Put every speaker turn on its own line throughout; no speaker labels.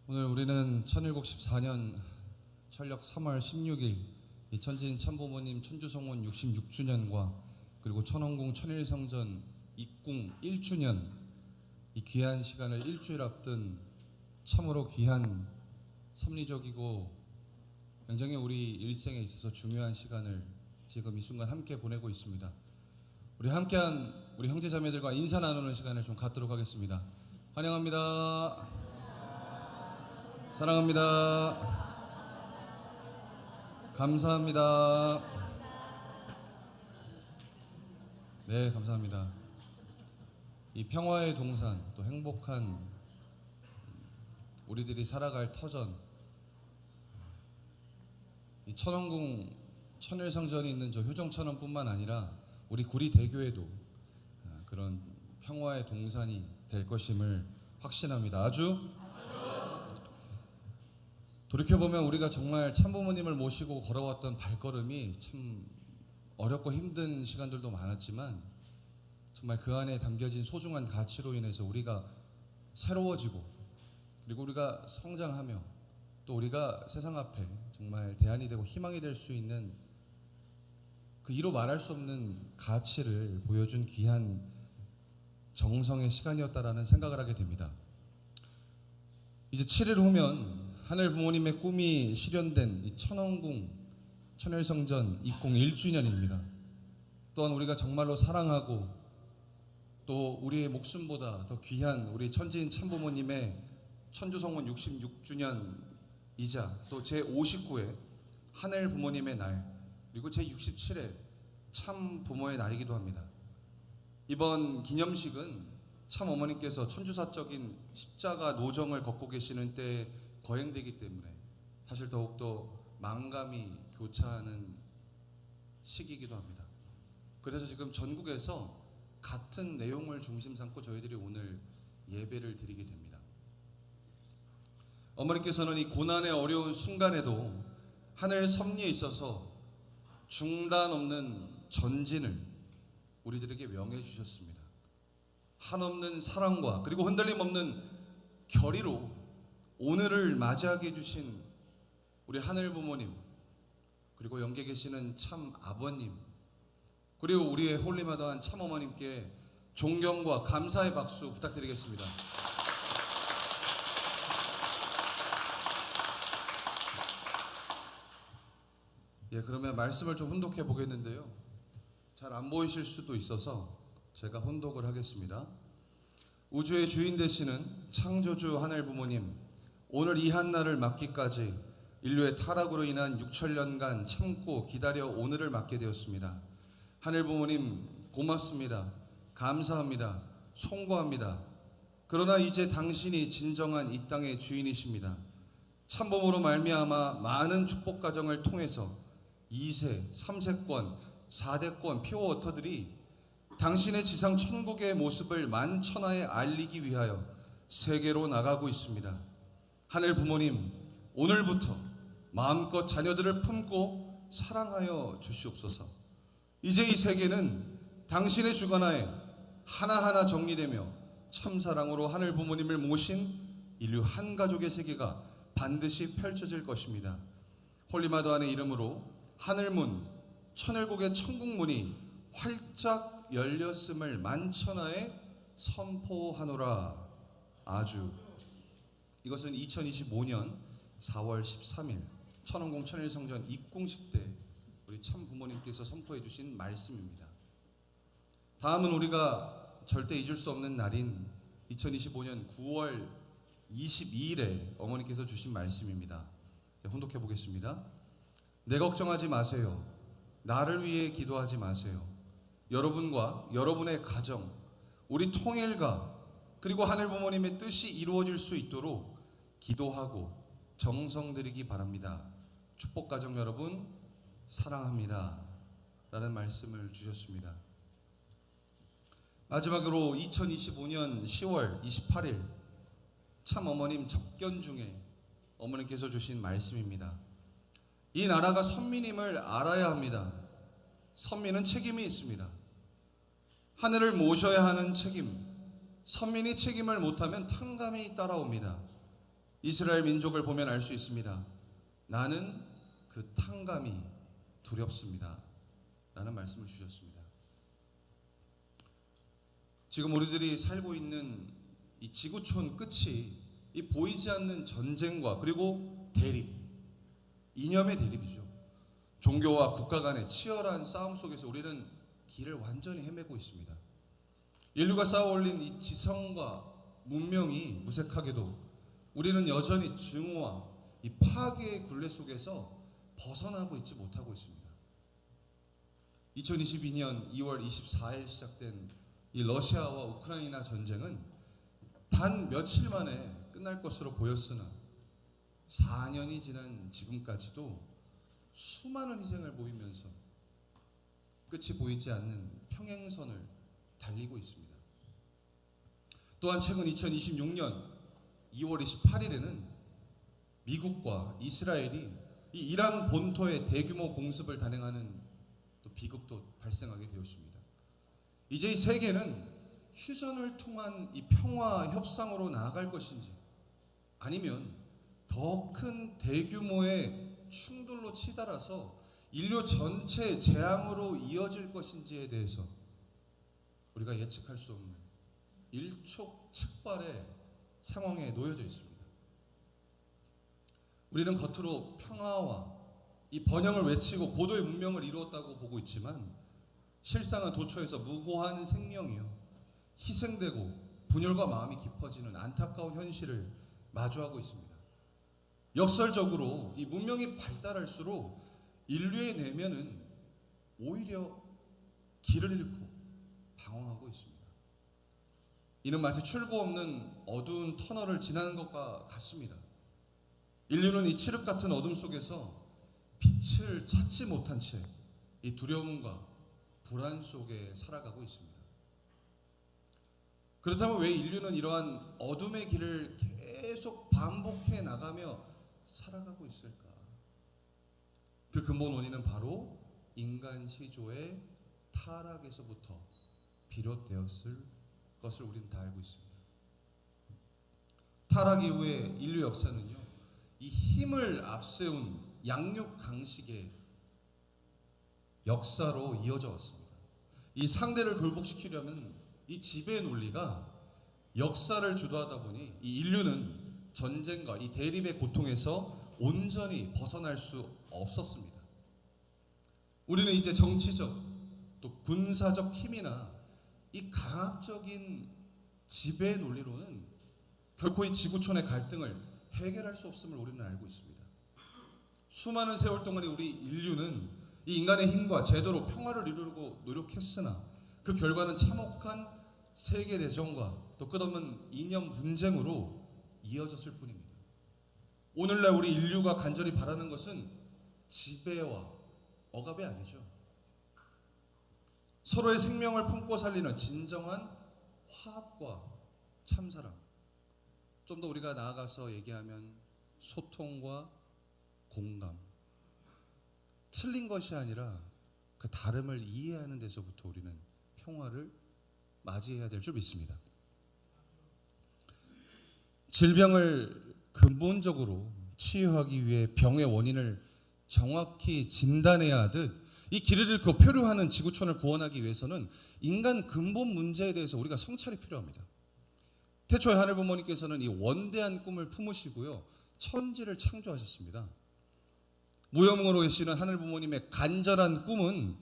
오늘 우리는 1014년 철력 3월 16일 이 천지인 참부모님 천주성원 66주년과 그리고 천원궁 천일성전 입궁 1주년 이 귀한 시간을 일주일 앞둔 참으로 귀한 섭리적이고 굉장히 우리 일생에 있어서 중요한 시간을 지금 이 순간 함께 보내고 있습니다. 우리 함께한 우리 형제자매들과 인사 나누는 시간을 좀 갖도록 하겠습니다. 환영합니다. 사랑합니다. 감사합니다. 네, 감사합니다. 이 평화의 동산, 또 행복한 우리들이 살아갈 터전, 이 천원궁 천일성전이 있는 저 효정천원뿐만 아니라 우리 구리대교에도 그런 평화의 동산이 될 것임을 확신합니다. 아주 돌이켜보면 우리가 정말 참부모님을 모시고 걸어왔던 발걸음이 참 어렵고 힘든 시간들도 많았지만 정말 그 안에 담겨진 소중한 가치로 인해서 우리가 새로워지고 그리고 우리가 성장하며 또 우리가 세상 앞에 정말 대안이 되고 희망이 될 수 있는 그 이로 말할 수 없는 가치를 보여준 귀한 정성의 시간이었다라는 생각을 하게 됩니다. 이제 7일 후면 하늘 부모님의 꿈이 실현된 이 천원궁 천일성전 입궁 1주년입니다. 또한 우리가 정말로 사랑하고 또 우리의 목숨보다 더 귀한 우리 천지인 참부모님의 천주성원 66주년이자 또 제59회 하늘 부모님의 날 그리고 제67회 참 부모의 날이기도 합니다. 이번 기념식은 참 어머니께서 천주사적인 십자가 노정을 걷고 계시는 때에 거행되기 때문에 사실 더욱더 망감이 교차하는 시기이기도 합니다. 그래서 지금 전국에서 같은 내용을 중심 삼고 저희들이 오늘 예배를 드리게 됩니다. 어머니께서는 이 고난의 어려운 순간에도 하늘 섭리에 있어서 중단 없는 전진을 우리들에게 명해 주셨습니다. 한없는 사랑과 그리고 흔들림 없는 결의로 오늘을 맞이하게 해주신 우리 하늘 부모님 그리고 영계 계시는 참 아버님 그리고 우리의 홀리마다한 참 어머님께 존경과 감사의 박수 부탁드리겠습니다. 예, 그러면 말씀을 좀 혼독해 보겠는데요. 잘 안 보이실 수도 있어서 제가 혼독을 하겠습니다. 우주의 주인 되시는 창조주 하늘 부모님, 오늘 이 한날을 맞기까지 인류의 타락으로 인한 6천년간 참고 기다려 오늘을 맞게 되었습니다. 하늘 부모님 고맙습니다. 감사합니다. 송구합니다. 그러나 이제 당신이 진정한 이 땅의 주인이십니다. 참부모로 말미암아 많은 축복 가정을 통해서 2세, 3세권, 4대권 퓨어워터들이 당신의 지상 천국의 모습을 만천하에 알리기 위하여 세계로 나가고 있습니다. 하늘 부모님, 오늘부터 마음껏 자녀들을 품고 사랑하여 주시옵소서. 이제 이 세계는 당신의 주관하에 하나하나 정리되며 참사랑으로 하늘 부모님을 모신 인류 한 가족의 세계가 반드시 펼쳐질 것입니다. 홀리마더안의 이름으로 하늘문, 천일국의 천국문이 활짝 열렸음을 만천하에 선포하노라. 아주 이것은 2025년 4월 13일 천원궁 천일성전 입궁식 때 우리 참 부모님께서 선포해 주신 말씀입니다. 다음은 우리가 절대 잊을 수 없는 날인 2025년 9월 22일에 어머니께서 주신 말씀입니다. 혼독해 보겠습니다. 내 걱정하지 마세요. 나를 위해 기도하지 마세요. 여러분과 여러분의 가정, 우리 통일과 그리고 하늘 부모님의 뜻이 이루어질 수 있도록 기도하고 정성 들이기 바랍니다. 축복 가정 여러분 사랑합니다. 라는 말씀을 주셨습니다. 마지막으로 2025년 10월 28일 참 어머님 접견 중에 어머님께서 주신 말씀입니다. 이 나라가 선민임을 알아야 합니다. 선민은 책임이 있습니다. 하늘을 모셔야 하는 책임, 선민이 책임을 못하면 탕감이 따라옵니다. 이스라엘 민족을 보면 알 수 있습니다. 나는 그 탕감이 두렵습니다 라는 말씀을 주셨습니다. 지금 우리들이 살고 있는 이 지구촌 끝이 이 보이지 않는 전쟁과 그리고 대립, 이념의 대립이죠. 종교와 국가 간의 치열한 싸움 속에서 우리는 길을 완전히 헤매고 있습니다. 인류가 쌓아 올린 이 지성과 문명이 무색하게도 우리는 여전히 증오와 이 파괴의 굴레 속에서 벗어나고 있지 못하고 있습니다. 2022년 2월 24일 시작된 이 러시아와 우크라이나 전쟁은 단 며칠 만에 끝날 것으로 보였으나 4년이 지난 지금까지도 수많은 희생을 보이면서 끝이 보이지 않는 평행선을 달리고 있습니다. 또한 최근 2026년 2월 28일에는 미국과 이스라엘이 이 이란 본토에 대규모 공습을 단행하는 또 비극도 발생하게 되었습니다. 이제 이 세계는 휴전을 통한 이 평화 협상으로 나아갈 것인지 아니면 더 큰 대규모의 충돌로 치달아서 인류 전체의 재앙으로 이어질 것인지에 대해서 우리가 예측할 수 없는 일촉즉발의 상황에 놓여져 있습니다. 우리는 겉으로 평화와 이 번영을 외치고 고도의 문명을 이루었다고 보고 있지만 실상은 도처에서 무고한 생명이요 희생되고 분열과 마음이 깊어지는 안타까운 현실을 마주하고 있습니다. 역설적으로 이 문명이 발달할수록 인류의 내면은 오히려 길을 잃고 방황하고 있습니다. 이는 마치 출구 없는 어두운 터널을 지나는 것과 같습니다. 인류는 이 칠흑 같은 어둠 속에서 빛을 찾지 못한 채 이 두려움과 불안 속에 살아가고 있습니다. 그렇다면 왜 인류는 이러한 어둠의 길을 계속 반복해 나가며 살아가고 있을까? 그 근본 원인은 바로 인간 시조의 타락에서부터 비롯되었을 것을 우리는 다 알고 있습니다. 타락 이후의 인류 역사는요, 이 힘을 앞세운 양육 강식의 역사로 이어져 왔습니다. 이 상대를 굴복시키려면 이 지배 논리가 역사를 주도하다 보니 이 인류는 전쟁과 이 대립의 고통에서 온전히 벗어날 수 없었습니다. 우리는 이제 정치적 또 군사적 힘이나 이 강압적인 지배 논리로는 결코 이 지구촌의 갈등을 해결할 수 없음을 우리는 알고 있습니다. 수많은 세월 동안 우리 인류는 이 인간의 힘과 제도로 평화를 이루려고 노력했으나 그 결과는 참혹한 세계대전과 또 끝없는 이념 분쟁으로 이어졌을 뿐입니다. 오늘날 우리 인류가 간절히 바라는 것은 지배와 억압이 아니죠. 서로의 생명을 품고 살리는 진정한 화합과 참사랑, 좀 더 우리가 나아가서 얘기하면 소통과 공감, 틀린 것이 아니라 그 다름을 이해하는 데서부터 우리는 평화를 맞이해야 될 줄 믿습니다. 질병을 근본적으로 치유하기 위해 병의 원인을 정확히 진단해야 하듯 이 길을 잃고 표류하는 지구촌을 구원하기 위해서는 인간 근본 문제에 대해서 우리가 성찰이 필요합니다. 태초에 하늘 부모님께서는 이 원대한 꿈을 품으시고요, 천지를 창조하셨습니다. 무형으로 계시는 하늘 부모님의 간절한 꿈은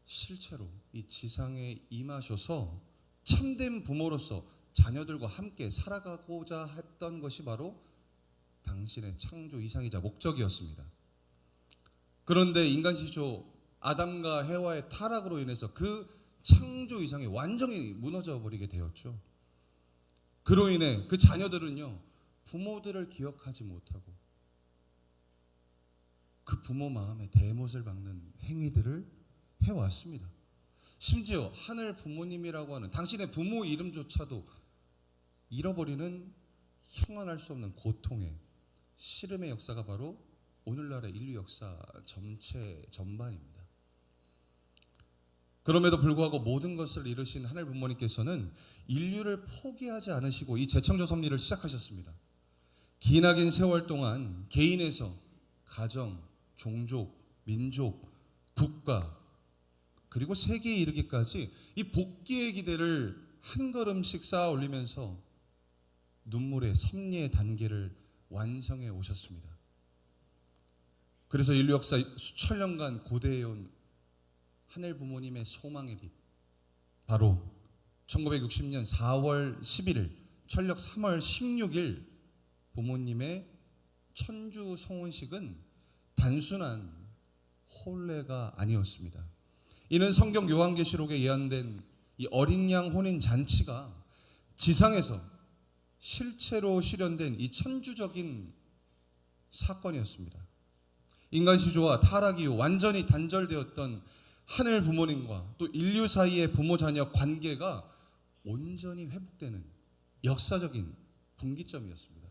실제로 이 지상에 임하셔서 참된 부모로서 자녀들과 함께 살아가고자 했던 것이 바로 당신의 창조 이상이자 목적이었습니다. 그런데 인간 시조 아담과 해와의 타락으로 인해서 그 창조 이상이 완전히 무너져 버리게 되었죠. 그로 인해 그 자녀들은요, 부모들을 기억하지 못하고 그 부모 마음에 대못을 박는 행위들을 해왔습니다. 심지어 하늘 부모님이라고 하는 당신의 부모 이름조차도 잃어버리는 형언할 수 없는 고통의 시름의 역사가 바로 오늘날의 인류 역사 전반입니다. 그럼에도 불구하고 모든 것을 이루신 하늘 부모님께서는 인류를 포기하지 않으시고 이 재창조 섭리를 시작하셨습니다. 기나긴 세월 동안 개인에서 가정, 종족, 민족, 국가 그리고 세계에 이르기까지 이 복귀의 기대를 한 걸음씩 쌓아 올리면서 눈물의 섭리의 단계를 완성해 오셨습니다. 그래서 인류 역사 수천 년간 고대해온 하늘 부모님의 소망의 빛, 바로 1960년 4월 11일 철력 3월 16일 부모님의 천주 성혼식은 단순한 혼례가 아니었습니다. 이는 성경 요한계시록에 예언된 이 어린 양 혼인 잔치가 지상에서 실체로 실현된 이 천주적인 사건이었습니다. 인간 시조와 타락 이후 완전히 단절되었던 하늘 부모님과 또 인류 사이의 부모 자녀 관계가 온전히 회복되는 역사적인 분기점이었습니다.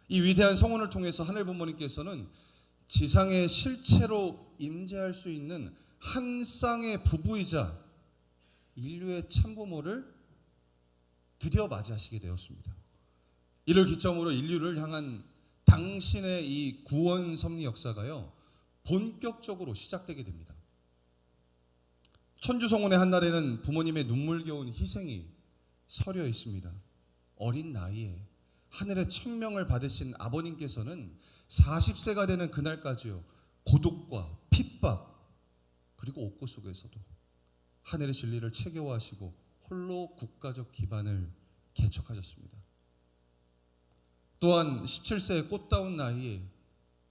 이 위대한 성혼을 통해서 하늘 부모님께서는 지상에 실체로 임재할 수 있는 한 쌍의 부부이자 인류의 참부모를 드디어 맞이하시게 되었습니다. 이를 기점으로 인류를 향한 당신의 이 구원 섭리 역사가요 본격적으로 시작되게 됩니다. 천주성혼의 한날에는 부모님의 눈물겨운 희생이 서려 있습니다. 어린 나이에 하늘의 천명을 받으신 아버님께서는 40세가 되는 그날까지요 고독과 핍박 그리고 옥고 속에서도 하늘의 진리를 체계화하시고 홀로 국가적 기반을 개척하셨습니다. 또한 17세의 꽃다운 나이에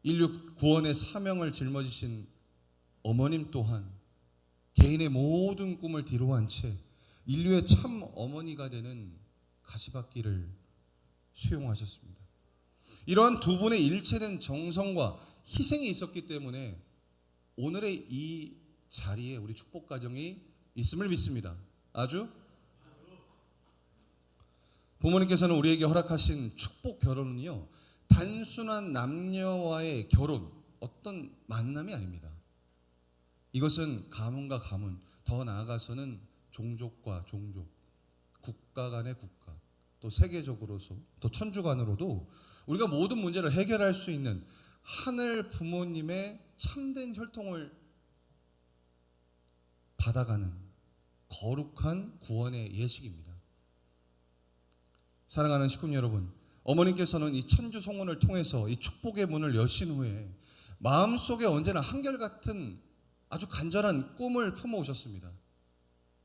인류 구원의 사명을 짊어지신 어머님 또한 개인의 모든 꿈을 뒤로한 채 인류의 참 어머니가 되는 가시밭길을 수용하셨습니다. 이러한 두 분의 일체된 정성과 희생이 있었기 때문에 오늘의 이 자리에 우리 축복 가정이 있음을 믿습니다. 아주 부모님께서는 우리에게 허락하신 축복 결혼은요 단순한 남녀와의 결혼, 어떤 만남이 아닙니다. 이것은 가문과 가문, 더 나아가서는 종족과 종족, 국가 간의 국가, 또 세계적으로서, 또 천주간으로도 우리가 모든 문제를 해결할 수 있는 하늘 부모님의 참된 혈통을 받아가는 거룩한 구원의 예식입니다. 사랑하는 식구 여러분, 어머님께서는 이 천주 성혼을 통해서 이 축복의 문을 여신 후에 마음속에 언제나 한결같은 아주 간절한 꿈을 품어오셨습니다.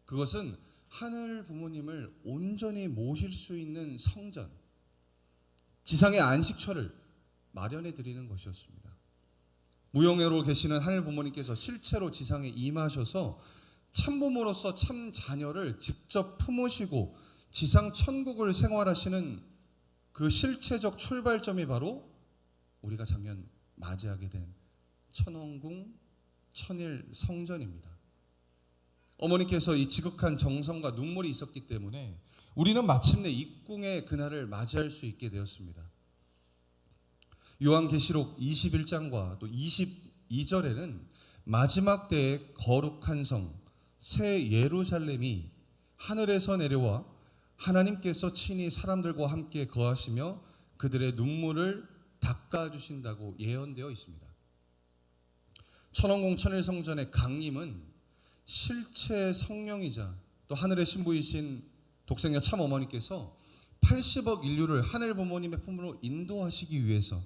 그것은 하늘 부모님을 온전히 모실 수 있는 성전, 지상의 안식처를 마련해 드리는 것이었습니다. 무영애로 계시는 하늘 부모님께서 실제로 지상에 임하셔서 참부모로서 참 자녀를 직접 품으시고 지상 천국을 생활하시는 그 실체적 출발점이 바로 우리가 작년 맞이하게 된 천원궁 천일 성전입니다. 어머니께서 이 지극한 정성과 눈물이 있었기 때문에 우리는 마침내 입궁의 그날을 맞이할 수 있게 되었습니다. 요한계시록 21장과 또 22절에는 마지막 때의 거룩한 성, 새 예루살렘이 하늘에서 내려와 하나님께서 친히 사람들과 함께 거하시며 그들의 눈물을 닦아주신다고 예언되어 있습니다. 천원궁 천일성전의 강림은 실체 성령이자 또 하늘의 신부이신 독생녀 참어머니께서 80억 인류를 하늘 부모님의 품으로 인도하시기 위해서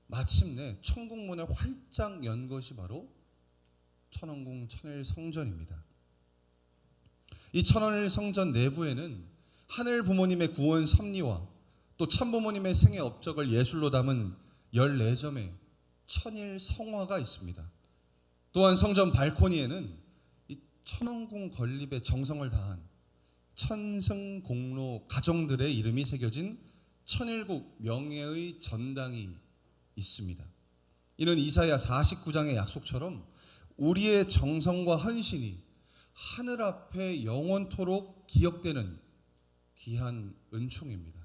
마침내 천국문을 활짝 연 것이 바로 천원궁 천일성전입니다. 이 천일성전 내부에는 하늘 부모님의 구원 섭리와 또 참부모님의 생애 업적을 예술로 담은 14점의 천일 성화가 있습니다. 또한 성전 발코니에는 이 천원궁 건립에 정성을 다한 천승공로 가정들의 이름이 새겨진 천일국 명예의 전당이 있습니다. 이는 이사야 49장의 약속처럼 우리의 정성과 헌신이 하늘 앞에 영원토록 기억되는 귀한 은총입니다.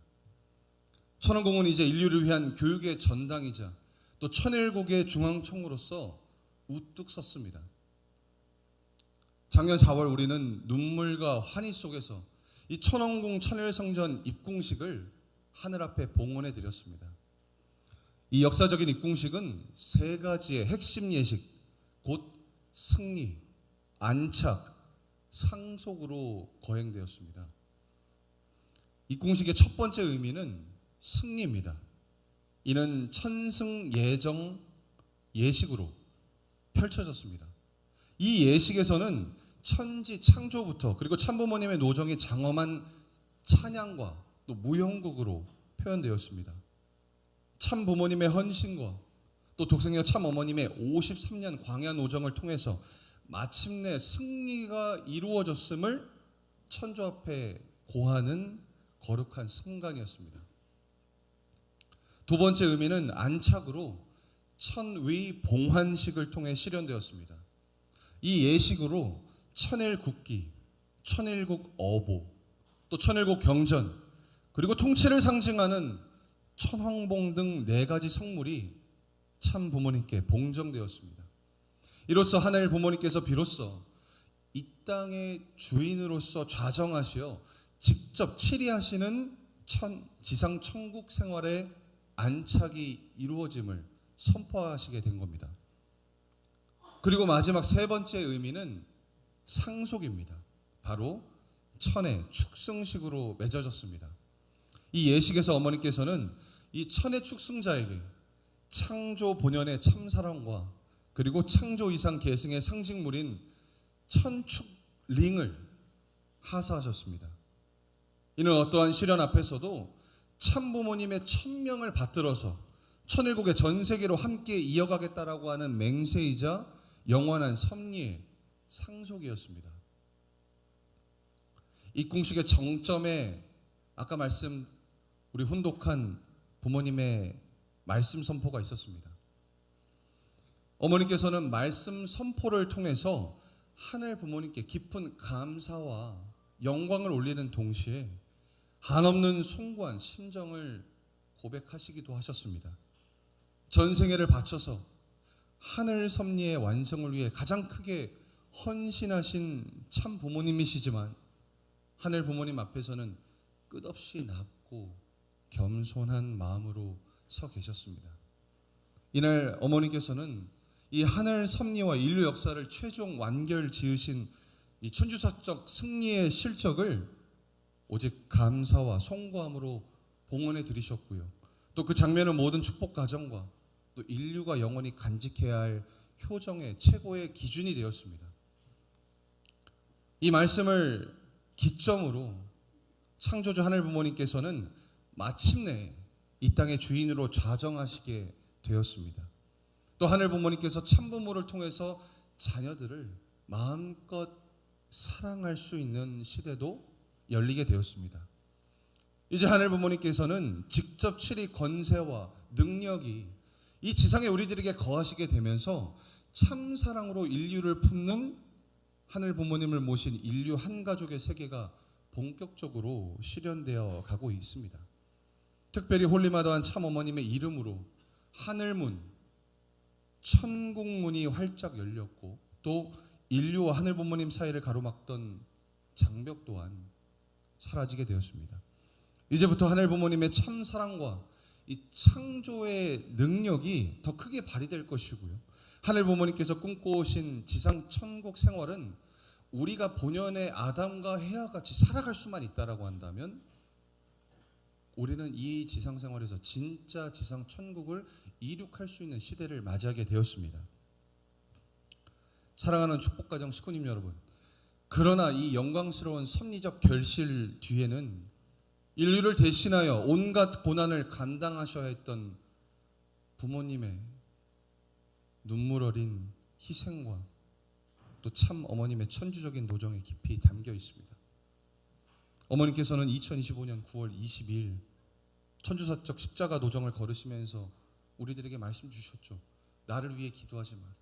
천원궁은 이제 인류를 위한 교육의 전당이자 또 천일국의 중앙청으로서 우뚝 섰습니다. 작년 4월 우리는 눈물과 환희 속에서 이 천원궁 천일성전 입궁식을 하늘 앞에 봉헌해 드렸습니다. 이 역사적인 입궁식은 세 가지의 핵심 예식, 곧 승리, 안착, 상속으로 거행되었습니다. 입궁식의 첫 번째 의미는 승리입니다. 이는 천승예정 예식으로 펼쳐졌습니다. 이 예식에서는 천지 창조부터 그리고 참부모님의 노정이 장엄한 찬양과 또 무형극으로 표현되었습니다. 참부모님의 헌신과 또 독생녀 참어머님의 53년 광야 노정을 통해서 마침내 승리가 이루어졌음을 천주 앞에 고하는 거룩한 순간이었습니다. 두 번째 의미는 안착으로 천위 봉환식을 통해 실현되었습니다. 이 예식으로 천일국기, 천일국 어보, 또 천일국 경전, 그리고 통치를 상징하는 천황봉 등 네 가지 성물이 참 부모님께 봉정되었습니다. 이로써 하늘 부모님께서 비로소 이 땅의 주인으로서 좌정하시어 직접 치리하시는 지상 천국 생활의 안착이 이루어짐을 선포하시게 된 겁니다. 그리고 마지막 세 번째 의미는 상속입니다. 바로 천의 축승식으로 맺어졌습니다. 이 예식에서 어머니께서는 이 천의 축승자에게 창조 본연의 참사랑과 그리고 창조 이상 계승의 상징물인 천축링을 하사하셨습니다. 이는 어떠한 시련 앞에서도 참부모님의 천명을 받들어서 천일국의 전 세계로 함께 이어가겠다라고 하는 맹세이자 영원한 섭리의 상속이었습니다. 입궁식의 정점에 아까 우리 훈독한 부모님의 말씀 선포가 있었습니다. 어머니께서는 말씀 선포를 통해서 하늘 부모님께 깊은 감사와 영광을 올리는 동시에 한없는 숭고한 심정을 고백하시기도 하셨습니다. 전생애를 바쳐서 하늘 섭리의 완성을 위해 가장 크게 헌신하신 참 부모님이시지만 하늘 부모님 앞에서는 끝없이 낮고 겸손한 마음으로 서 계셨습니다. 이날 어머니께서는 이 하늘 섭리와 인류 역사를 최종 완결 지으신 이 천주사적 승리의 실적을 오직 감사와 송구함으로 봉헌해 드리셨고요. 또 그 장면은 모든 축복 가정과 또 인류가 영원히 간직해야 할 효정의 최고의 기준이 되었습니다. 이 말씀을 기점으로 창조주 하늘 부모님께서는 마침내 이 땅의 주인으로 좌정하시게 되었습니다. 또 하늘 부모님께서 참부모를 통해서 자녀들을 마음껏 사랑할 수 있는 시대도 열리게 되었습니다. 이제 하늘 부모님께서는 직접 치리 권세와 능력이 이 지상에 우리들에게 거하시게 되면서 참 사랑으로 인류를 품는 하늘 부모님을 모신 인류 한 가족의 세계가 본격적으로 실현되어 가고 있습니다. 특별히 홀리마다한 참 어머님의 이름으로 하늘문, 천국문이 활짝 열렸고 또 인류와 하늘 부모님 사이를 가로막던 장벽 또한 사라지게 되었습니다. 이제부터 하늘 부모님의 참 사랑과 이 창조의 능력이 더 크게 발휘될 것이고요. 하늘 부모님께서 꿈꿔오신 지상 천국 생활은 우리가 본연의 아담과 해와 같이 살아갈 수만 있다라고 한다면 우리는 이 지상 생활에서 진짜 지상 천국을 이룩할 수 있는 시대를 맞이하게 되었습니다. 사랑하는 축복가정 식구님 여러분, 그러나 이 영광스러운 섭리적 결실 뒤에는 인류를 대신하여 온갖 고난을 감당하셔야 했던 부모님의 눈물 어린 희생과 또 참 어머님의 천주적인 노정이 깊이 담겨 있습니다. 어머님께서는 2025년 9월 22일 천주사적 십자가 노정을 걸으시면서 우리들에게 말씀 주셨죠. 나를 위해 기도하지 마라.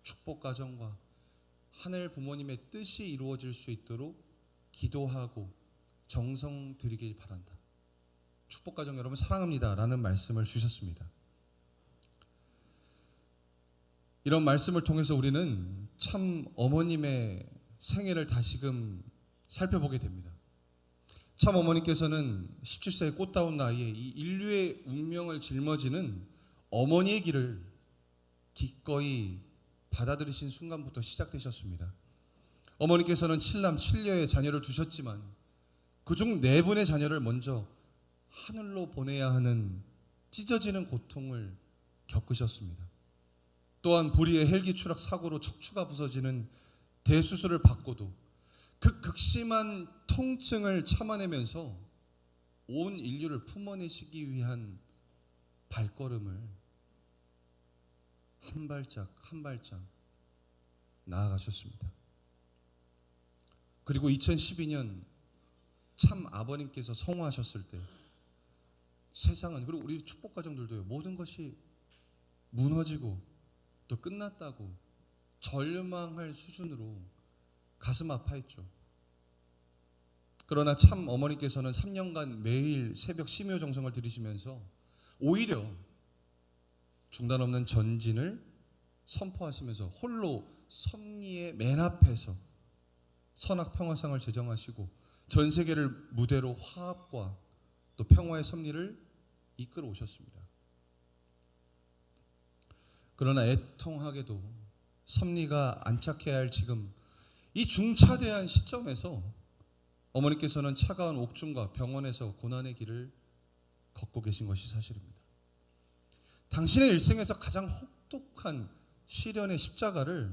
축복 가정과 하늘 부모님의 뜻이 이루어질 수 있도록 기도하고 정성 드리길 바란다. 축복 가정 여러분 사랑합니다 라는 말씀을 주셨습니다. 이런 말씀을 통해서 우리는 참 어머님의 생애를 다시금 살펴보게 됩니다. 참 어머니께서는 17세의 꽃다운 나이에 이 인류의 운명을 짊어지는 어머니의 길을 기꺼이 받아들이신 순간부터 시작되셨습니다. 어머니께서는 7남 7녀의 자녀를 두셨지만 그중 4분의 자녀를 먼저 하늘로 보내야 하는 찢어지는 고통을 겪으셨습니다. 또한 불의의 헬기 추락 사고로 척추가 부서지는 대수술을 받고도 그 극심한 통증을 참아내면서 온 인류를 품어내시기 위한 발걸음을 한 발짝 한 발짝 나아가셨습니다. 그리고 2012년 참 아버님께서 성화하셨을 때 세상은, 그리고 우리 축복 가정들도요, 모든 것이 무너지고 또 끝났다고 절망할 수준으로 가슴 아파했죠. 그러나 참 어머니께서는 3년간 매일 새벽 심요 정성을 들이시면서 오히려 중단 없는 전진을 선포하시면서 홀로 섭리의 맨 앞에서 선악 평화상을 제정하시고 전 세계를 무대로 화합과 또 평화의 섭리를 이끌어 오셨습니다. 그러나 애통하게도 섭리가 안착해야 할 지금 이 중차대한 시점에서 어머니께서는 차가운 옥중과 병원에서 고난의 길을 걷고 계신 것이 사실입니다. 당신의 일생에서 가장 혹독한 시련의 십자가를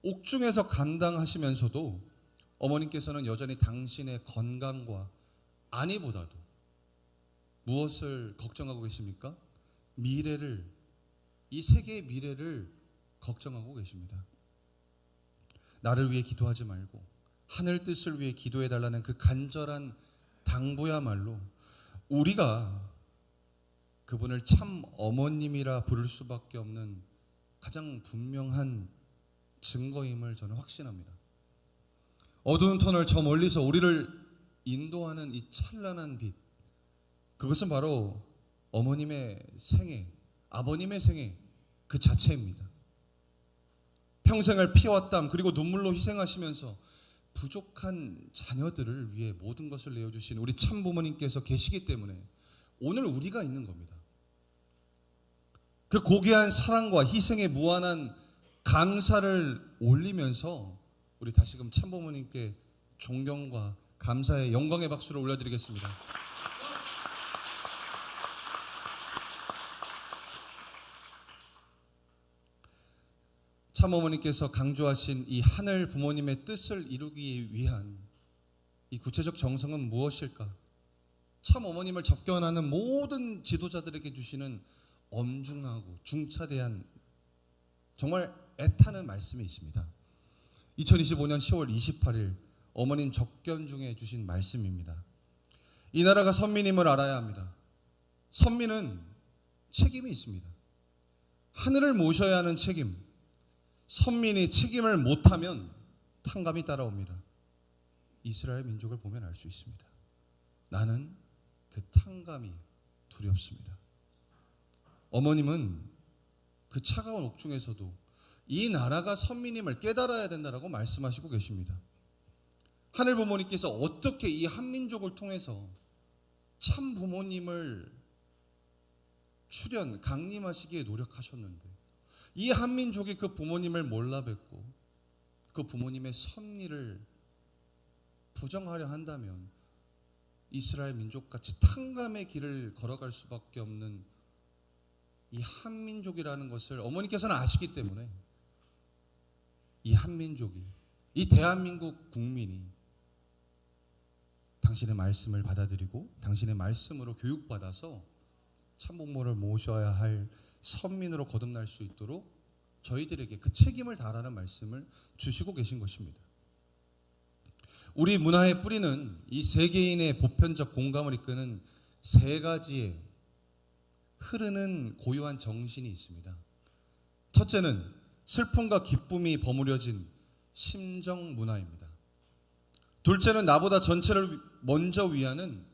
옥중에서 감당하시면서도 어머니께서는 여전히 당신의 건강과 안위보다도 무엇을 걱정하고 계십니까? 미래를, 이 세계의 미래를 걱정하고 계십니다. 나를 위해 기도하지 말고 하늘 뜻을 위해 기도해 달라는 그 간절한 당부야말로 우리가 그분을 참 어머님이라 부를 수밖에 없는 가장 분명한 증거임을 저는 확신합니다. 어두운 터널 저 멀리서 우리를 인도하는 이 찬란한 빛, 그것은 바로 어머님의 생애, 아버님의 생애 그 자체입니다. 평생을 피와 땀 그리고 눈물로 희생하시면서 부족한 자녀들을 위해 모든 것을 내어주신 우리 참부모님께서 계시기 때문에 오늘 우리가 있는 겁니다. 그 고귀한 사랑과 희생에 무한한 감사를 올리면서 우리 다시금 참부모님께 존경과 감사의 영광의 박수를 올려드리겠습니다. 참어머니께서 강조하신 이 하늘 부모님의 뜻을 이루기 위한 이 구체적 정성은 무엇일까? 참어머님을 접견하는 모든 지도자들에게 주시는 엄중하고 중차대한 정말 애타는 말씀이 있습니다. 2025년 10월 28일 어머님 접견 중에 주신 말씀입니다. 이 나라가 선민임을 알아야 합니다. 선민은 책임이 있습니다. 하늘을 모셔야 하는 책임. 선민이 책임을 못하면 탕감이 따라옵니다. 이스라엘 민족을 보면 알 수 있습니다. 나는 그 탕감이 두렵습니다. 어머님은 그 차가운 옥중에서도 이 나라가 선민임을 깨달아야 된다라고 말씀하시고 계십니다. 하늘 부모님께서 어떻게 이 한민족을 통해서 참 부모님을 출현, 강림하시기에 노력하셨는데 이 한민족이 그 부모님을 몰라 뵙고 그 부모님의 섭리를 부정하려 한다면 이스라엘 민족같이 탕감의 길을 걸어갈 수밖에 없는 이 한민족이라는 것을 어머니께서는 아시기 때문에 이 한민족이, 이 대한민국 국민이 당신의 말씀을 받아들이고 당신의 말씀으로 교육받아서 참부모를 모셔야 할 선민으로 거듭날 수 있도록 저희들에게 그 책임을 다하라는 말씀을 주시고 계신 것입니다. 우리 문화의 뿌리는 이 세계인의 보편적 공감을 이끄는 세 가지의 흐르는 고유한 정신이 있습니다. 첫째는 슬픔과 기쁨이 버무려진 심정 문화입니다. 둘째는 나보다 전체를 먼저 위하는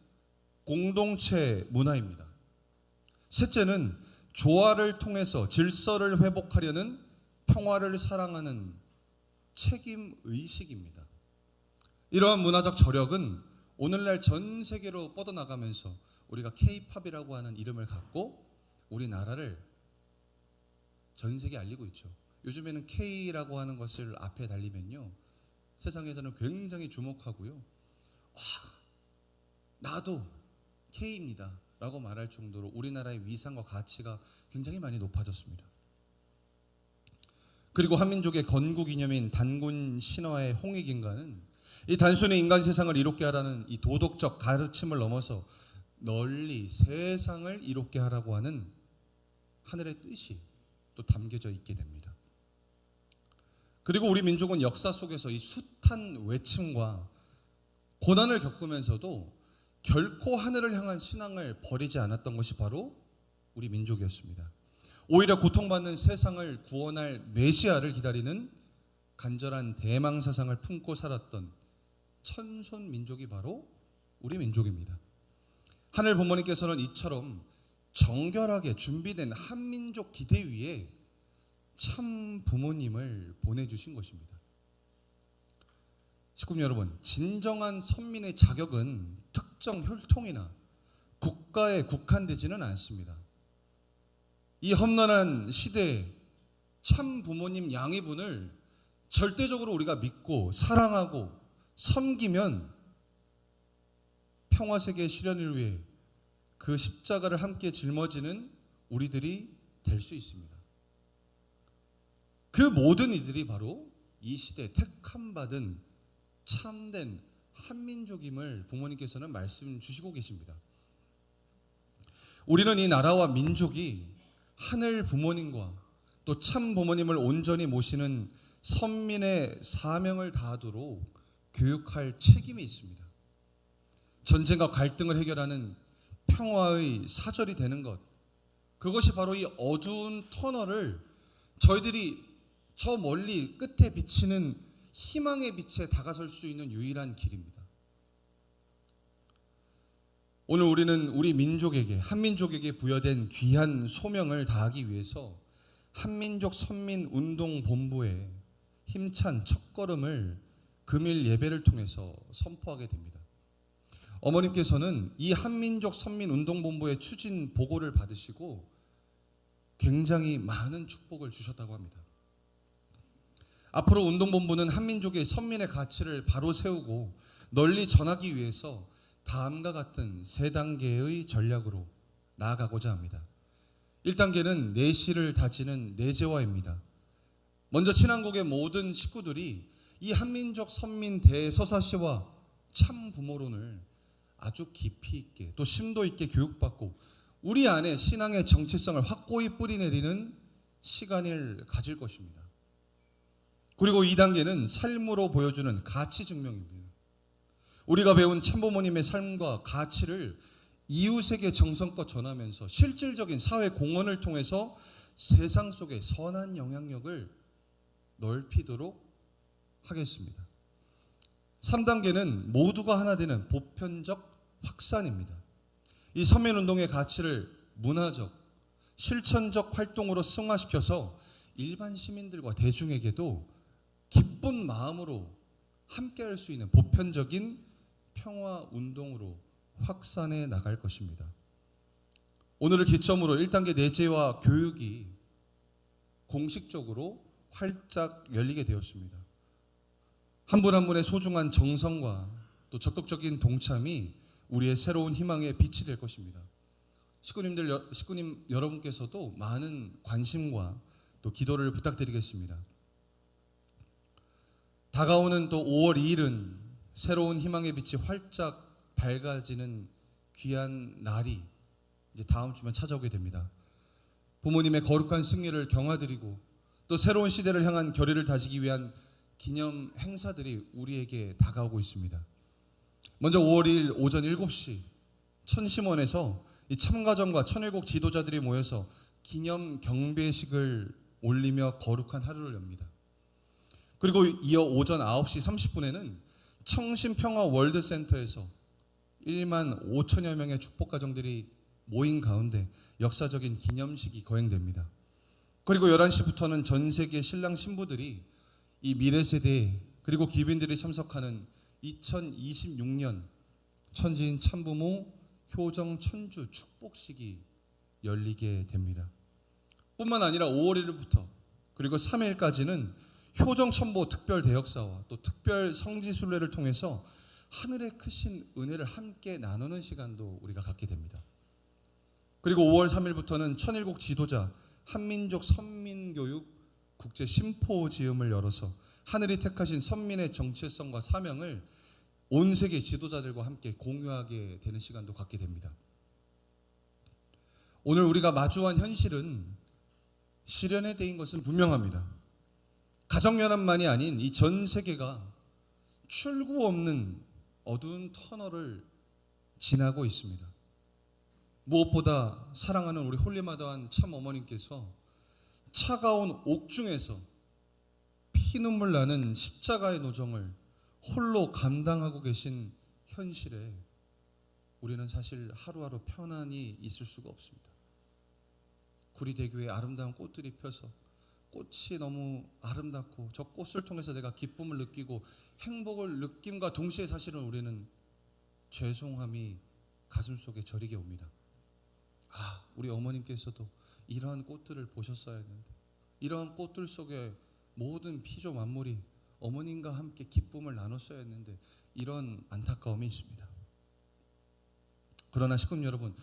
공동체 문화입니다. 셋째는 조화를 통해서 질서를 회복하려는 평화를 사랑하는 책임 의식입니다. 이러한 문화적 저력은 오늘날 전 세계로 뻗어나가면서 우리가 K-팝이라고 하는 이름을 갖고 우리나라를 전 세계에 알리고 있죠. 요즘에는 K라고 하는 것을 앞에 달리면요, 세상에서는 굉장히 주목하고요, 와, 나도 K입니다 라고 말할 정도로 우리나라의 위상과 가치가 굉장히 많이 높아졌습니다. 그리고 한민족의 건국이념인 단군 신화의 홍익인가는 이 단순히 인간 세상을 이롭게 하라는 이 도덕적 가르침을 넘어서 널리 세상을 이롭게 하라고 하는 하늘의 뜻이 또 담겨져 있게 됩니다. 그리고 우리 민족은 역사 속에서 이 숱한 외침과 고난을 겪으면서도 결코 하늘을 향한 신앙을 버리지 않았던 것이 바로 우리 민족이었습니다. 오히려 고통받는 세상을 구원할 메시아를 기다리는 간절한 대망사상을 품고 살았던 천손 민족이 바로 우리 민족입니다. 하늘 부모님께서는 이처럼 정결하게 준비된 한민족 기대 위에 참 부모님을 보내주신 것입니다. 식구님 여러분, 진정한 선민의 자격은 특정 혈통이나 국가에 국한되지는 않습니다. 이 험난한 시대에 참 부모님 양이분을 절대적으로 우리가 믿고 사랑하고 섬기면 평화세계 실현을 위해 그 십자가를 함께 짊어지는 우리들이 될 수 있습니다. 그 모든 이들이 바로 이 시대에 택함받은 참된 한민족임을 부모님께서는 말씀 주시고 계십니다. 우리는 이 나라와 민족이 하늘 부모님과 또 참 부모님을 온전히 모시는 선민의 사명을 다하도록 교육할 책임이 있습니다. 전쟁과 갈등을 해결하는 평화의 사절이 되는 것, 그것이 바로 이 어두운 터널을 저희들이 저 멀리 끝에 비치는 희망의 빛에 다가설 수 있는 유일한 길입니다. 오늘 우리는 우리 민족에게, 한민족에게 부여된 귀한 소명을 다하기 위해서 한민족 선민운동본부의 힘찬 첫걸음을 금일 예배를 통해서 선포하게 됩니다. 어머님께서는 이 한민족 선민운동본부의 추진 보고를 받으시고 굉장히 많은 축복을 주셨다고 합니다. 앞으로 운동본부는 한민족의 선민의 가치를 바로 세우고 널리 전하기 위해서 다음과 같은 3단계의 전략으로 나아가고자 합니다. 1단계는 내실을 다지는 내재화입니다. 먼저 친한국의 모든 식구들이 이 한민족 선민 대서사시와 참 부모론을 아주 깊이 있게 또 심도 있게 교육받고 우리 안에 신앙의 정체성을 확고히 뿌리내리는 시간을 가질 것입니다. 그리고 2단계는 삶으로 보여주는 가치 증명입니다. 우리가 배운 참부모님의 삶과 가치를 이웃에게 정성껏 전하면서 실질적인 사회 공헌을 통해서 세상 속에 선한 영향력을 넓히도록 하겠습니다. 3단계는 모두가 하나 되는 보편적 확산입니다. 이 선민운동의 가치를 문화적, 실천적 활동으로 승화시켜서 일반 시민들과 대중에게도 기쁜 마음으로 함께할 수 있는 보편적인 평화운동으로 확산해 나갈 것입니다. 오늘을 기점으로 1단계 내재와 교육이 공식적으로 활짝 열리게 되었습니다. 한 분 한 분의 소중한 정성과 또 적극적인 동참이 우리의 새로운 희망의 빛이 될 것입니다. 식구님 여러분께서도 많은 관심과 또 기도를 부탁드리겠습니다. 다가오는 또 5월 2일은 새로운 희망의 빛이 활짝 밝아지는 귀한 날이 이제 다음 주면 찾아오게 됩니다. 부모님의 거룩한 승리를 경화드리고 또 새로운 시대를 향한 결의를 다지기 위한 기념 행사들이 우리에게 다가오고 있습니다. 먼저 5월 2일 오전 7시 천심원에서 이 참가정과 천일국 지도자들이 모여서 기념 경배식을 올리며 거룩한 하루를 엽니다. 그리고 이어 오전 9시 30분에는 청심평화 월드센터에서 1만 5천여 명의 축복가정들이 모인 가운데 역사적인 기념식이 거행됩니다. 그리고 11시부터는 전 세계 신랑 신부들이 이 미래세대 그리고 귀빈들이 참석하는 2026년 천지인 참부모 효정 천주 축복식이 열리게 됩니다. 뿐만 아니라 5월 1일부터 그리고 3일까지는 효정 천보 특별 대역사와 또 특별 성지순례를 통해서 하늘의 크신 은혜를 함께 나누는 시간도 우리가 갖게 됩니다. 그리고 5월 3일부터는 천일국 지도자 한민족 선민교육 국제 심포지엄을 열어서 하늘이 택하신 선민의 정체성과 사명을 온 세계 지도자들과 함께 공유하게 되는 시간도 갖게 됩니다. 오늘 우리가 마주한 현실은 시련의 때인 것은 분명합니다. 가정연합만이 아닌 이 전 세계가 출구 없는 어두운 터널을 지나고 있습니다. 무엇보다 사랑하는 우리 홀리마다한 참 어머님께서 차가운 옥중에서 피눈물 나는 십자가의 노정을 홀로 감당하고 계신 현실에 우리는 사실 하루하루 편안히 있을 수가 없습니다. 구리대교에 아름다운 꽃들이 펴서 꽃이 너무 아름답고 저 꽃을 통해서 내가 기쁨을 느끼고 행복을 느낌과 동시에 사실은 우리는 죄송함이 가슴속에 저리게 옵니다. 우리 어머님께서도 이러한 꽃들을 보셨어야 했는데, 이러한 꽃들 속에 모든 피조 만물이 어머님과 함께 기쁨을 나눴어야 했는데, 이런 안타까움이 있습니다. 그러나 식구님 여러분,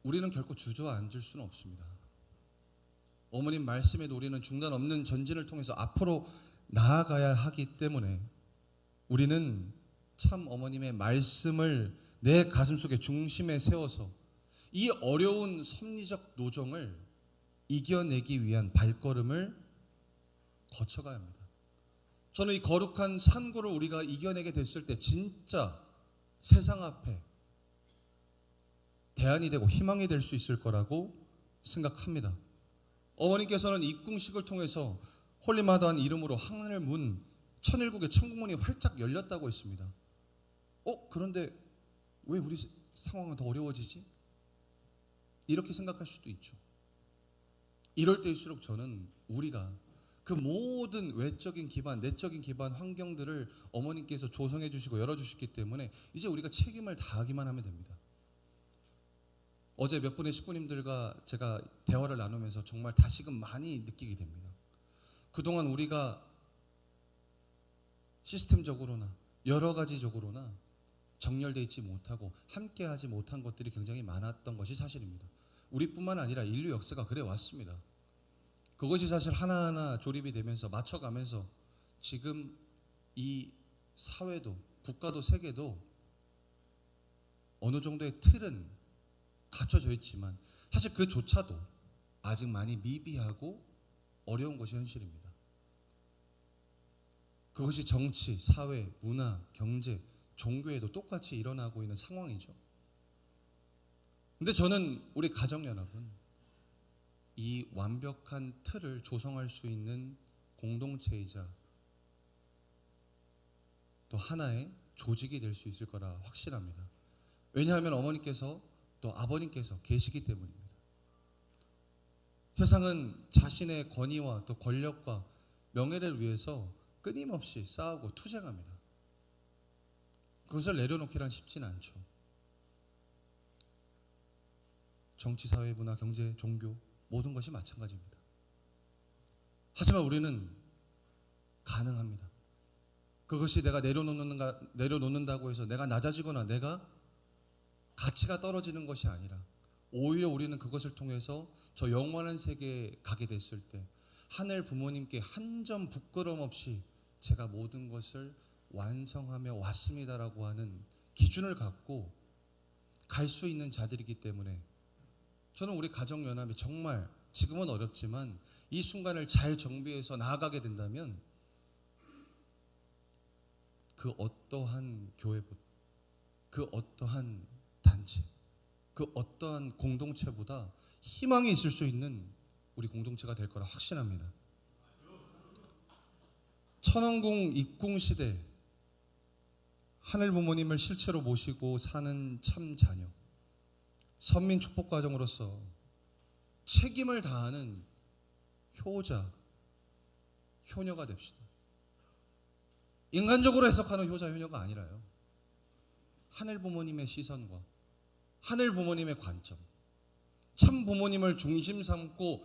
우리는 결코 주저앉을 수는 없습니다. 어머님 말씀에도 우리는 중단 없는 전진을 통해서 앞으로 나아가야 하기 때문에 우리는 참 어머님의 말씀을 내 가슴속에 중심에 세워서 이 어려운 섭리적 노정을 이겨내기 위한 발걸음을 거쳐가야 합니다. 저는 이 거룩한 산고를 우리가 이겨내게 됐을 때 진짜 세상 앞에 대안이 되고 희망이 될 수 있을 거라고 생각합니다. 어머니께서는 입궁식을 통해서 홀리마다한 이름으로 하늘 문 천일국의 천국문이 활짝 열렸다고 했습니다. 그런데 왜 우리 상황은 더 어려워지지? 이렇게 생각할 수도 있죠. 이럴 때일수록 저는 우리가 그 모든 외적인 기반, 내적인 기반 환경들을 어머님께서 조성해 주시고 열어주셨기 때문에 이제 우리가 책임을 다하기만 하면 됩니다. 어제 몇 분의 식구님들과 제가 대화를 나누면서 정말 다시금 많이 느끼게 됩니다. 그동안 우리가 시스템적으로나 여러 가지적으로나 정렬되어 있지 못하고 함께하지 못한 것들이 굉장히 많았던 것이 사실입니다. 우리뿐만 아니라 인류 역사가 그래 왔습니다. 그것이 사실 하나하나 조립이 되면서 맞춰가면서 지금 이 사회도 국가도 세계도 어느 정도의 틀은 갖춰져 있지만 사실 그조차도 아직 많이 미비하고 어려운 것이 현실입니다. 그것이 정치, 사회, 문화, 경제, 종교에도 똑같이 일어나고 있는 상황이죠. 근데 저는 우리 가정연합은 이 완벽한 틀을 조성할 수 있는 공동체이자 또 하나의 조직이 될 수 있을 거라 확신합니다. 왜냐하면 어머니께서 또 아버님께서 계시기 때문입니다. 세상은 자신의 권위와 또 권력과 명예를 위해서 끊임없이 싸우고 투쟁합니다. 그것을 내려놓기란 쉽진 않죠. 정치, 사회, 문화, 경제, 종교 모든 것이 마찬가지입니다. 하지만 우리는 가능합니다. 그것이 내가 내려놓는다고 해서 내가 낮아지거나 내가 가치가 떨어지는 것이 아니라 오히려 우리는 그것을 통해서 저 영원한 세계에 가게 됐을 때 하늘 부모님께 한 점 부끄럼 없이 제가 모든 것을 완성하며 왔습니다라고 하는 기준을 갖고 갈 수 있는 자들이기 때문에 저는 우리 가정연합이 정말 지금은 어렵지만 이 순간을 잘 정비해서 나아가게 된다면 그 어떠한 교회보다 그 어떠한 단체, 그 어떠한 공동체보다 희망이 있을 수 있는 우리 공동체가 될 거라 확신합니다. 천왕궁 입궁 시대 하늘 부모님을 실체로 모시고 사는 참 자녀, 선민 축복 과정으로서 책임을 다하는 효자, 효녀가 됩시다. 인간적으로 해석하는 효자, 효녀가 아니라요. 하늘 부모님의 시선과 하늘 부모님의 관점, 참 부모님을 중심 삼고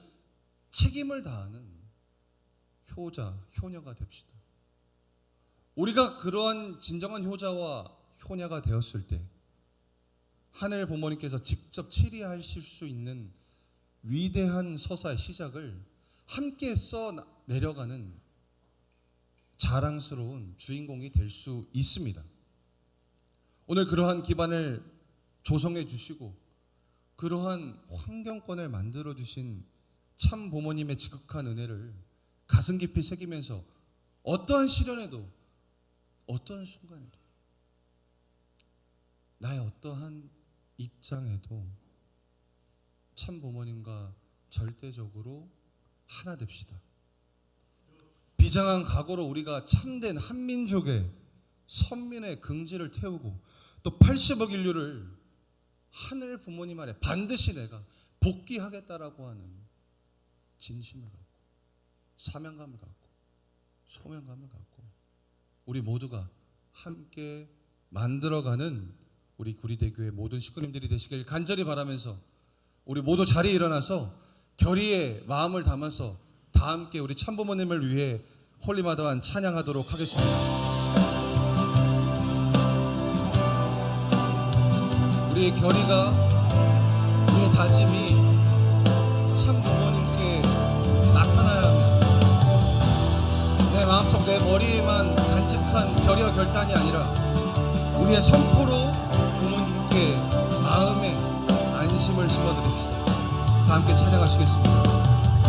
책임을 다하는 효자, 효녀가 됩시다. 우리가 그러한 진정한 효자와 효녀가 되었을 때 하늘 부모님께서 직접 치리하실 수 있는 위대한 서사의 시작을 함께 써 내려가는 자랑스러운 주인공이 될 수 있습니다. 오늘 그러한 기반을 조성해 주시고 그러한 환경권을 만들어 주신 참 부모님의 지극한 은혜를 가슴 깊이 새기면서 어떠한 시련에도 어떠한 순간에도 나의 어떠한 입장에도 참 부모님과 절대적으로 하나 됩시다. 비장한 각오로 우리가 참된 한민족의 선민의 긍지를 태우고 또 80억 인류를 하늘 부모님 아래 반드시 내가 복귀하겠다라고 하는 진심을 갖고 사명감을 갖고 소명감을 갖고 우리 모두가 함께 만들어가는 우리 구리대교의 모든 식구님들이 되시길 간절히 바라면서 우리 모두 자리에 일어나서 결의의 마음을 담아서 다 함께 우리 참부모님을 위해 홀리마다한 찬양하도록 하겠습니다. 우리의 결의가 우리의 다짐이 참 부모님께 나타나야 합니다. 내 마음속 내 머리에만 간직한 결의와 결단이 아니라 우리의 선포로 부모님께 마음에 안심을 심어드립시다. 다 함께 찬양하시겠습니다.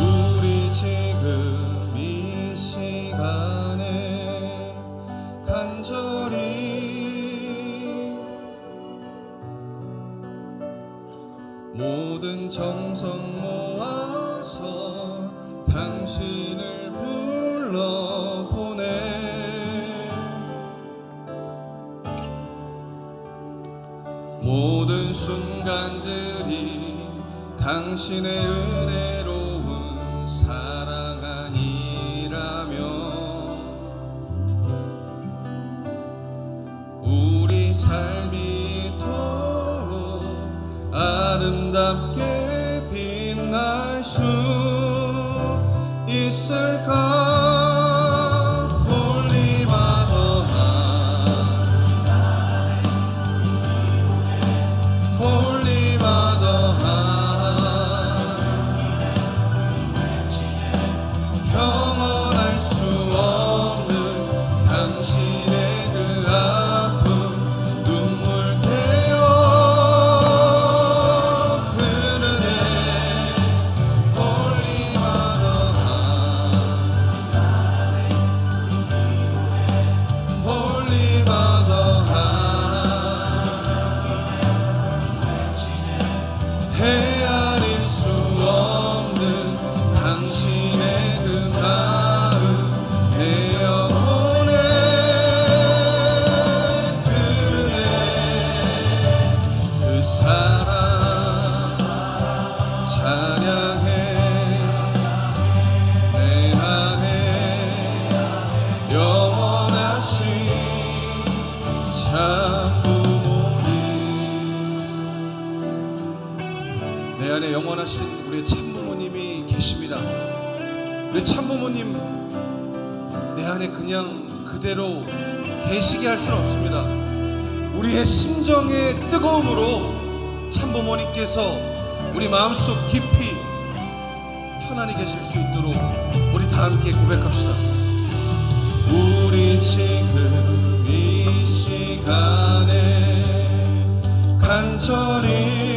우리 지금 이 시간에 간절히 모든 정성 모아서 당신을 불러보내 모든 순간들이 당신의 은혜로운 사랑 아니라면 우리 삶이 이토록 아름답게 빛날 수 있을까? 영원할 수 없는 당신의 그 아픔 눈물 되어 흐르네 헤아릴 수 없는 당신의 그 마음 내 영혼에 흐르네 그 사랑 찬양해 내 안에 영원하신 참 부모님 내 안에 영원하신 우리의 참부모님이 계십니다. 우리 참부모님 내 안에 그냥 그대로 계시게 할 수는 없습니다. 우리의 심정의 뜨거움으로 참부모님께서 우리 마음속 깊이 편안히 계실 수 있도록 우리 다 함께 고백합시다. 우리 지금 이 시간에 간절히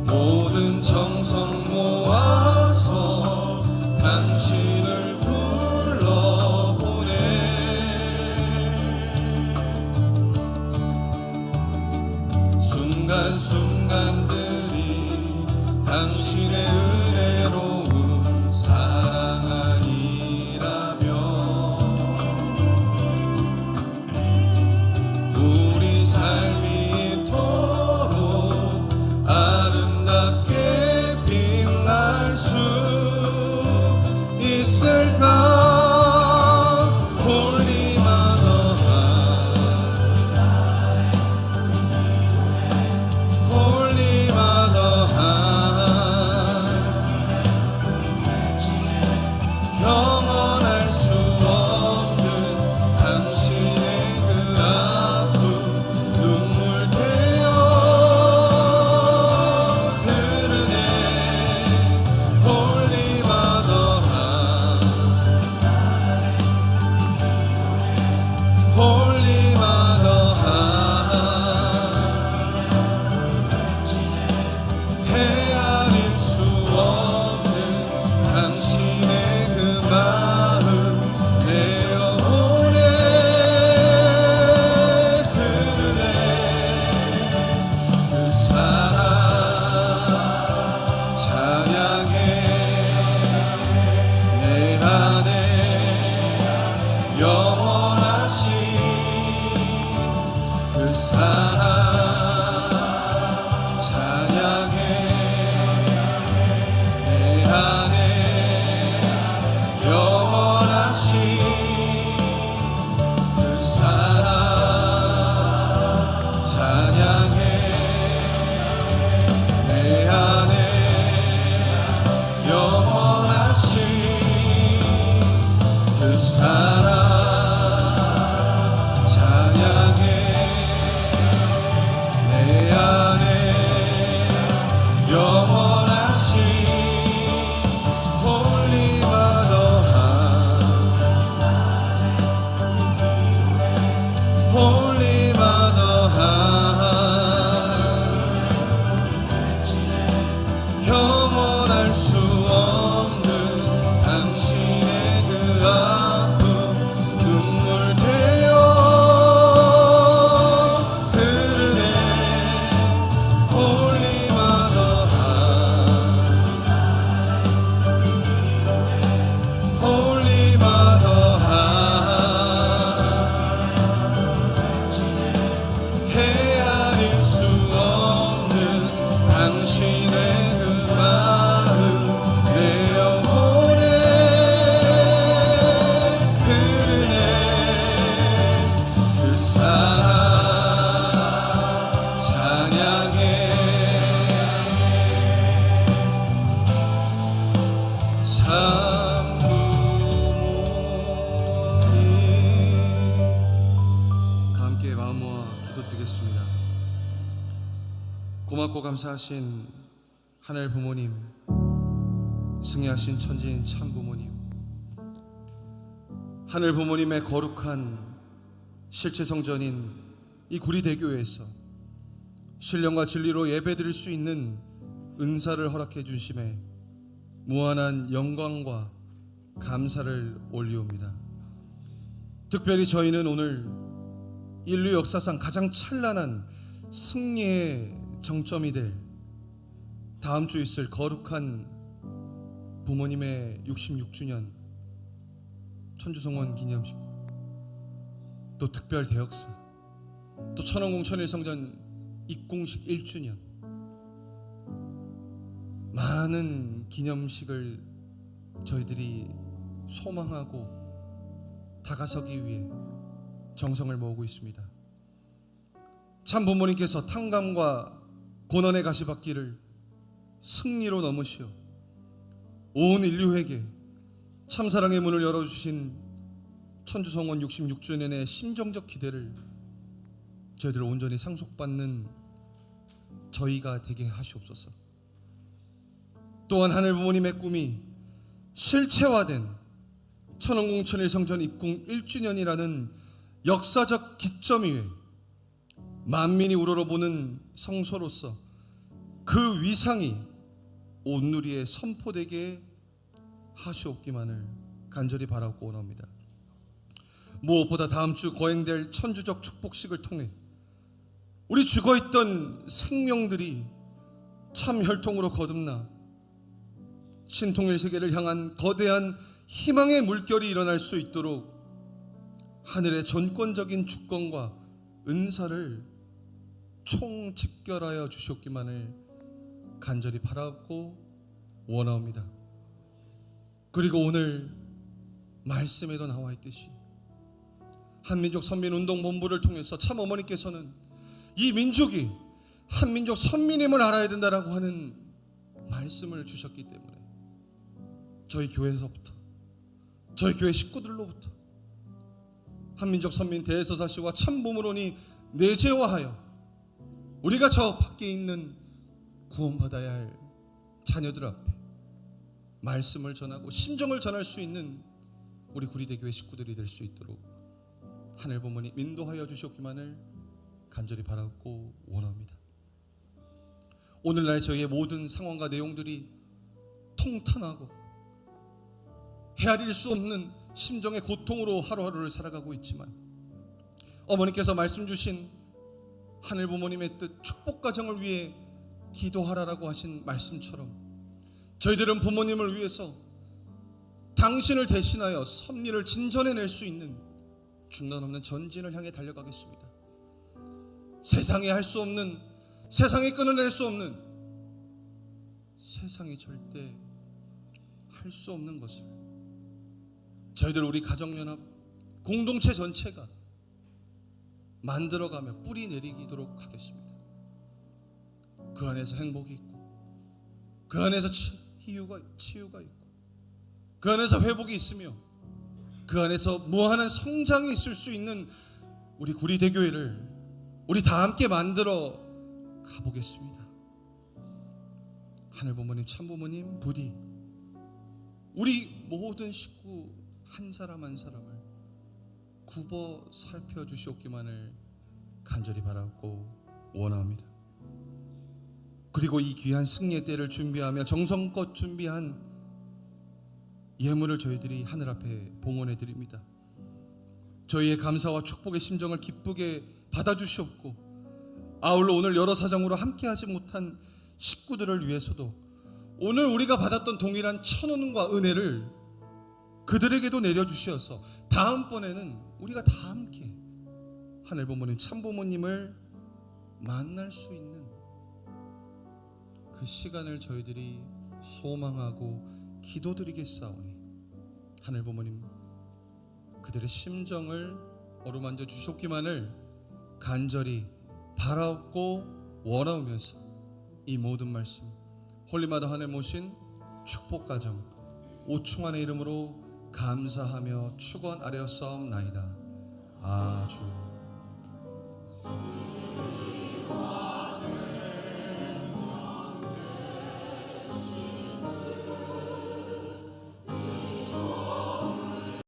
모든 정성 모아서 당신을 불러보내 순간순간들이 당신의 은혜로운 사랑 아니라면 우리 삶이 이토록 아름답게 빛날 수 있을까? 홀리 사랑 찬양해 내 안에 영원하신 그 사랑 찬양해 내 안에 영원하신 그 사랑 영원하신 홀리 마더한 영원할 수 없는 당신의 그 아픔 눈물 되어 흐르네 홀리 헤아릴 수 없는 당신의 그 마음 내 영혼에 흐르네 그 사랑 찬양해 함께 마음 모아 기도드리겠습니다. 고맙고 감사하신 하늘 부모님, 승리하신 천지인 참 부모님, 하늘 부모님의 거룩한 실체 성전인 이 구리대교에서 신령과 진리로 예배드릴 수 있는 은사를 허락해 주심에 무한한 영광과 감사를 올리옵니다. 특별히 저희는 오늘 인류 역사상 가장 찬란한 승리의 정점이 될 다음 주 있을 거룩한 부모님의 66주년 천주성원 기념식, 또 특별 대역사, 또 천원공 천일성전 입궁식 1주년, 많은 기념식을 저희들이 소망하고 다가서기 위해 정성을 모으고 있습니다. 참 부모님께서 탕감과 고난의 가시밭길을 승리로 넘으시어 온 인류에게 참사랑의 문을 열어주신 천주성원 66주년의 심정적 기대를 저희들 온전히 상속받는 저희가 되게 하시옵소서. 또한 하늘 부모님의 꿈이 실체화된 천원공 천일성전 입궁 1주년이라는 역사적 기점 위에 만민이 우러러보는 성소로서 그 위상이 온누리에 선포되게 하시옵기만을 간절히 바라고 원합니다. 무엇보다 다음 주 거행될 천주적 축복식을 통해 우리 죽어있던 생명들이 참 혈통으로 거듭나 신통일 세계를 향한 거대한 희망의 물결이 일어날 수 있도록 하늘의 전권적인 주권과 은사를 총집결하여 주셨기만을 간절히 바라고 원하옵니다. 그리고 오늘 말씀에도 나와 있듯이 한민족 선민운동본부를 통해서 참 어머니께서는 이 민족이 한민족 선민임을 알아야 된다라고 하는 말씀을 주셨기 때문에 저희 교회에서부터, 저희 교회 식구들로부터 한민족 선민 대서사시와 참부모론이 내재화하여 우리가 저 밖에 있는 구원받아야 할 자녀들 앞에 말씀을 전하고 심정을 전할 수 있는 우리 구리대교회 식구들이 될 수 있도록 하늘 부모님 인도하여 주셨기만을 간절히 바라고 원합니다. 오늘날 저희의 모든 상황과 내용들이 통탄하고 헤아릴 수 없는 심정의 고통으로 하루하루를 살아가고 있지만 어머니께서 말씀 주신 하늘 부모님의 뜻 축복 가정을 위해 기도하라라고 하신 말씀처럼 저희들은 부모님을 위해서 당신을 대신하여 섭리를 진전해낼 수 있는 중단 없는 전진을 향해 달려가겠습니다. 세상에 할 수 없는, 세상에 끊어낼 수 없는, 세상이 절대 할 수 없는 것을 저희들 우리 가정연합 공동체 전체가 만들어가며 뿌리 내리도록 하겠습니다. 그 안에서 행복이 있고, 그 안에서 치유가 있고, 그 안에서 회복이 있으며, 그 안에서 무한한 성장이 있을 수 있는 우리 구리대교회를 우리 다 함께 만들어 가보겠습니다. 하늘부모님, 참부모님, 부디 우리 모든 식구 한 사람 한 사람을 굽어 살펴주시옵기만을 간절히 바라고 원합니다. 그리고 이 귀한 승리의 때를 준비하며 정성껏 준비한 예물을 저희들이 하늘 앞에 봉헌해 드립니다. 저희의 감사와 축복의 심정을 기쁘게 받아주시옵고, 아울러 오늘 여러 사정으로 함께하지 못한 식구들을 위해서도 오늘 우리가 받았던 동일한 천원과 은혜를 그들에게도 내려주시어서 다음번에는 우리가 다 함께 하늘부모님, 참부모님을 만날 수 있는 그 시간을 저희들이 소망하고 기도드리겠사오니, 하늘부모님 그들의 심정을 어루만져 주셨기만을 간절히 바라옵고 원하오면서 이 모든 말씀 홀리마다 하늘 모신 축복가정 오충환의 이름으로 감사하며 축원하려싸움나이다. 아주